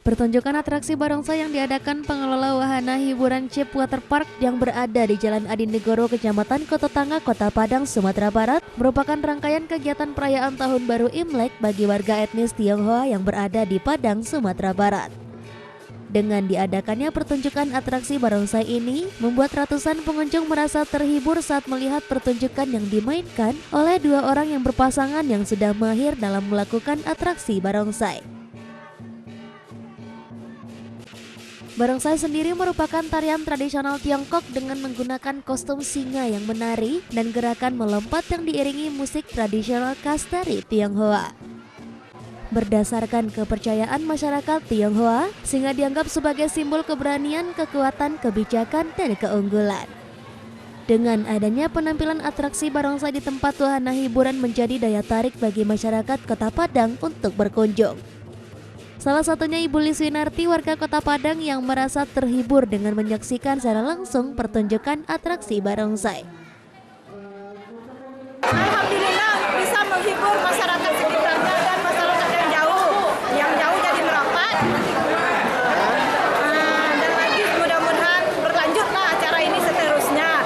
Pertunjukan atraksi barongsai yang diadakan pengelola wahana hiburan Chip Water Park yang berada di Jalan Adinegoro, Kecamatan Kototanga, Kota Padang, Sumatera Barat merupakan rangkaian kegiatan perayaan Tahun Baru Imlek bagi warga etnis Tionghoa yang berada di Padang, Sumatera Barat. Dengan diadakannya pertunjukan atraksi barongsai ini, membuat ratusan pengunjung merasa terhibur saat melihat pertunjukan yang dimainkan oleh dua orang yang berpasangan yang sudah mahir dalam melakukan atraksi barongsai. Barongsai sendiri merupakan tarian tradisional Tiongkok dengan menggunakan kostum singa yang menari dan gerakan melompat yang diiringi musik tradisional khas dari Tionghoa. Berdasarkan kepercayaan masyarakat Tionghoa, singa dianggap sebagai simbol keberanian, kekuatan, kebijakan, dan keunggulan. Dengan adanya penampilan atraksi barongsai di tempat wahana hiburan menjadi daya tarik bagi masyarakat Kota Padang untuk berkunjung. Salah satunya Ibu Liswinarti, warga Kota Padang yang merasa terhibur dengan menyaksikan secara langsung pertunjukan atraksi barongsai. Alhamdulillah bisa menghibur masyarakat sekitarnya dan masyarakat yang jauh jadi merapat. Dan lagi mudah-mudahan berlanjutlah acara ini seterusnya.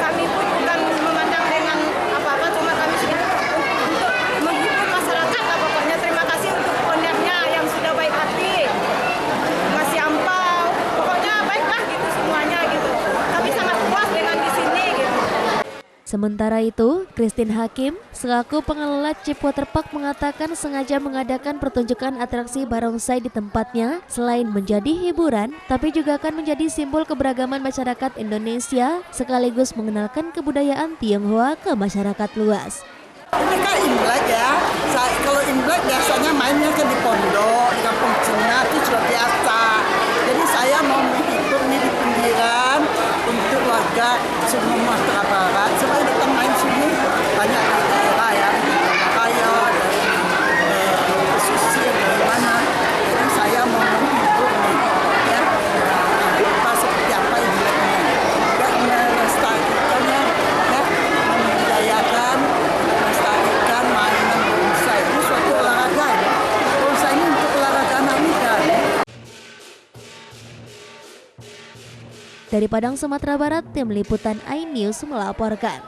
Kami pun bukan memandang dengan apa-apa, cuma kami sedikit untuk menghibur masyarakat. Pokoknya terima kasih untuk ownernya yang sudah baik hati, ngasih ampau, pokoknya baiklah gitu semuanya gitu. Kami sangat puas dengan di sini gitu. Sementara itu, Christine Hakim, selaku pengelola Chip Water Park, mengatakan sengaja mengadakan pertunjukan atraksi barongsai di tempatnya selain menjadi hiburan, tapi juga akan menjadi simbol keberagaman masyarakat Indonesia sekaligus mengenalkan kebudayaan Tionghoa ke masyarakat luas. Ini kan Imlek ya, kalau Imlek biasanya mainnya kan di pondok, di kampung Cina itu sudah biasa. Jadi saya mau menghibur ini di pinggiran untuk warga Sumatera Barat supaya kita main sini banyak di daerah ya, kaya dari pesisir dari mana. Jadi saya mau menghibur ya, apa seperti apa Imleknya, juga melestarikannya ya, membudayakan, melestarikan mainan barongsai. Ini suatu olahraga ya, barongsai ini untuk olahraga anak muda ya. Dari Padang, Sumatera Barat, tim liputan iNews melaporkan.